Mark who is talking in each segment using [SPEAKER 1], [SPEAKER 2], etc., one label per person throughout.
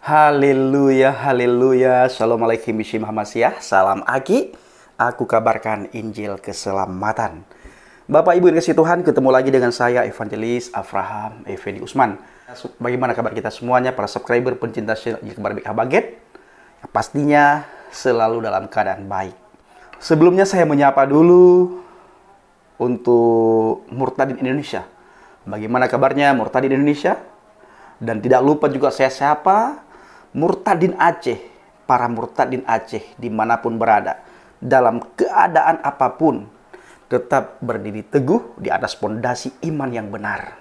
[SPEAKER 1] Haleluya, haleluya. Assalamualaikum warahmatullahi wabarakatuh. Salam Aki. Aku kabarkan Injil keselamatan. Bapak Ibu yang kasih Tuhan, ketemu lagi dengan saya Evangelis Avraham Effendi Usman. Bagaimana kabar kita semuanya, para subscriber, pencinta kabar baik Habaget? Pastinya selalu dalam keadaan baik. Sebelumnya saya menyapa dulu untuk Murtadin Indonesia. Bagaimana kabarnya Murtadin Indonesia? Dan tidak lupa juga saya sapa Murtadin Aceh, para Murtadin Aceh dimanapun berada, dalam keadaan apapun, tetap berdiri teguh di atas pondasi iman yang benar.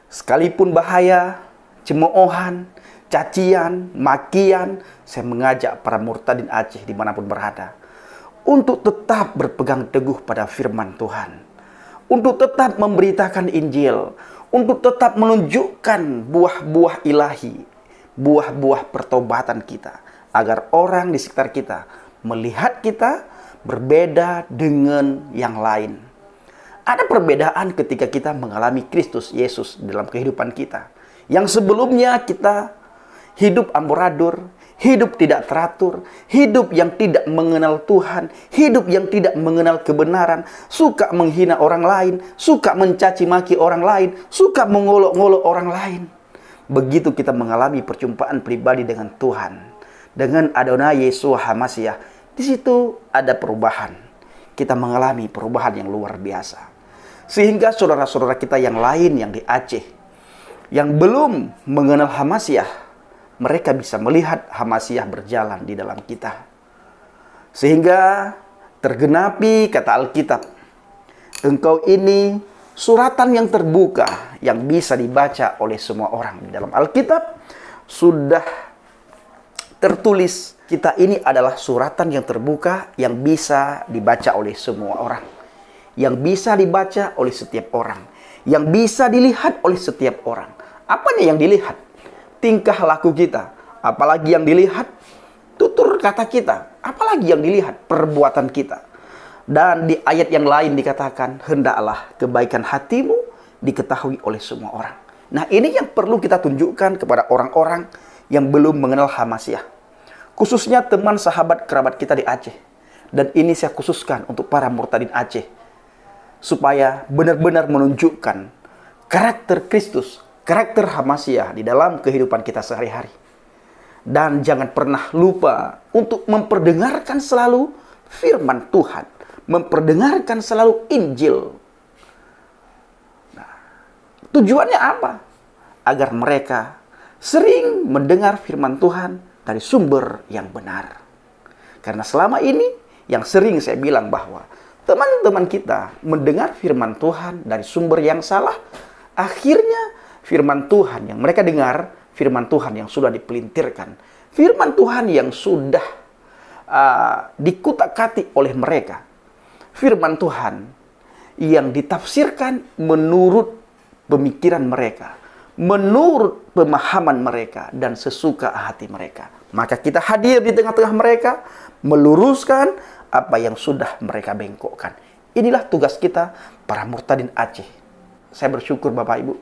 [SPEAKER 1] Sekalipun bahaya, cemoohan, cacian, makian, saya mengajak para Murtadin Aceh dimanapun berada, untuk tetap berpegang teguh pada firman Tuhan, untuk tetap memberitakan Injil, untuk tetap menunjukkan buah-buah ilahi, buah-buah pertobatan kita, agar orang di sekitar kita melihat kita berbeda dengan yang lain. Ada perbedaan ketika kita mengalami Kristus Yesus dalam kehidupan kita. Yang sebelumnya kita hidup amburadul, hidup tidak teratur, hidup yang tidak mengenal Tuhan, hidup yang tidak mengenal kebenaran, suka menghina orang lain, suka mencaci maki orang lain, suka mengolok-ngolok orang lain. Begitu kita mengalami perjumpaan pribadi dengan Tuhan, dengan Adonai Yesus HaMasiah, di situ ada perubahan. Kita mengalami perubahan yang luar biasa. Sehingga saudara-saudara kita yang lain yang di Aceh, yang belum mengenal HaMasiah, mereka bisa melihat HaMasiah berjalan di dalam kita. Sehingga tergenapi kata Alkitab, engkau ini suratan yang terbuka yang bisa dibaca oleh semua orang. Di dalam Alkitab sudah tertulis, kita ini adalah suratan yang terbuka yang bisa dibaca oleh semua orang, yang bisa dibaca oleh setiap orang, yang bisa dilihat oleh setiap orang. Apanya yang dilihat? Tingkah laku kita. Apalagi yang dilihat? Tutur kata kita. Apalagi yang dilihat? Perbuatan kita. Dan di ayat yang lain dikatakan, hendaklah kebaikan hatimu diketahui oleh semua orang. Nah, ini yang perlu kita tunjukkan kepada orang-orang yang belum mengenal HaMasiah. Khususnya teman, sahabat, kerabat kita di Aceh. Dan ini saya khususkan untuk para Murtadin Aceh, supaya benar-benar menunjukkan karakter Kristus, karakter HaMasiah di dalam kehidupan kita sehari-hari. Dan jangan pernah lupa untuk memperdengarkan selalu firman Tuhan, memperdengarkan selalu Injil. Tujuannya apa? Agar mereka sering mendengar firman Tuhan dari sumber yang benar. Karena selama ini yang sering saya bilang bahwa teman-teman kita mendengar firman Tuhan dari sumber yang salah, akhirnya firman Tuhan yang mereka dengar, firman Tuhan yang sudah dipelintirkan, firman Tuhan yang sudah dikutak-katik oleh mereka, firman Tuhan yang ditafsirkan menurut pemikiran mereka, menurut pemahaman mereka, dan sesuka hati mereka. Maka kita hadir di tengah-tengah mereka, meluruskan apa yang sudah mereka bengkokkan. Inilah tugas kita, para Murtadin Aceh. Saya bersyukur Bapak Ibu,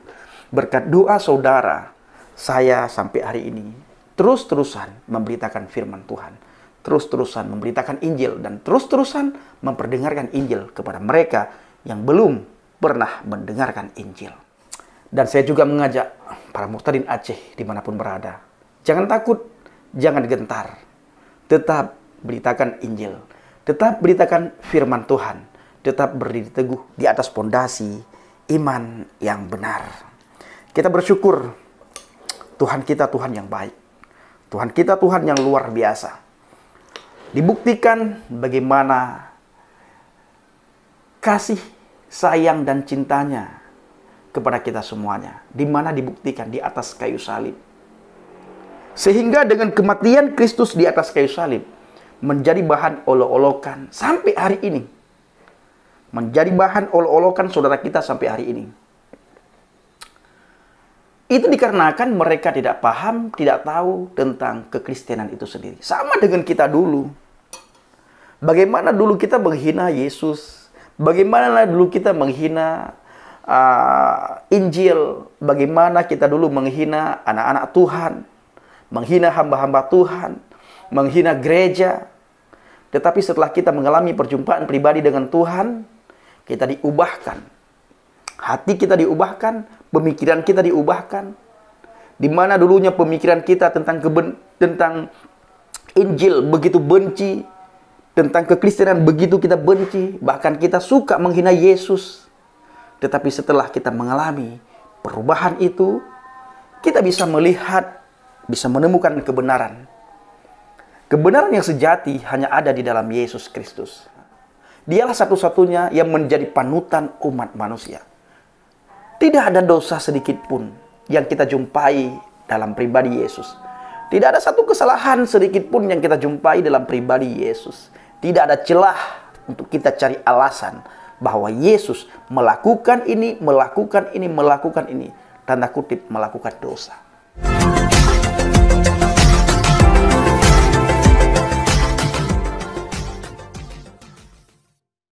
[SPEAKER 1] berkat doa saudara, saya sampai hari ini terus-terusan memberitakan firman Tuhan, terus-terusan memberitakan Injil, dan terus-terusan memperdengarkan Injil kepada mereka yang belum pernah mendengarkan Injil. Dan saya juga mengajak para Murtadin Aceh dimanapun berada, jangan takut, jangan gentar, tetap beritakan Injil, tetap beritakan firman Tuhan, tetap berdiri teguh di atas pondasi iman yang benar. Kita bersyukur Tuhan kita Tuhan yang baik, Tuhan kita Tuhan yang luar biasa. Dibuktikan bagaimana kasih, sayang, dan cintanya kepada kita semuanya. Di mana dibuktikan? Di atas kayu salib. Sehingga dengan kematian Kristus di atas kayu salib, menjadi bahan olok-olokan sampai hari ini. Menjadi bahan olok-olokan saudara kita sampai hari ini. Itu dikarenakan mereka tidak paham, tidak tahu tentang kekristenan itu sendiri. Sama dengan kita dulu. Bagaimana dulu kita menghina Yesus, bagaimana dulu kita menghina Injil, bagaimana kita dulu menghina anak-anak Tuhan, menghina hamba-hamba Tuhan, menghina gereja. Tetapi setelah kita mengalami perjumpaan pribadi dengan Tuhan, kita diubahkan. Hati kita diubahkan, pemikiran kita diubahkan. Di mana dulunya pemikiran kita tentang Injil begitu benci, tentang kekristenan begitu kita benci, bahkan kita suka menghina Yesus. Tetapi setelah kita mengalami perubahan itu, kita bisa melihat, bisa menemukan kebenaran. Kebenaran yang sejati hanya ada di dalam Yesus Kristus. Dialah satu-satunya yang menjadi panutan umat manusia. Tidak ada dosa sedikit pun yang kita jumpai dalam pribadi Yesus. Tidak ada satu kesalahan sedikit pun yang kita jumpai dalam pribadi Yesus. Tidak ada celah untuk kita cari alasan bahwa Yesus melakukan ini, melakukan ini. Tanda kutip, melakukan dosa.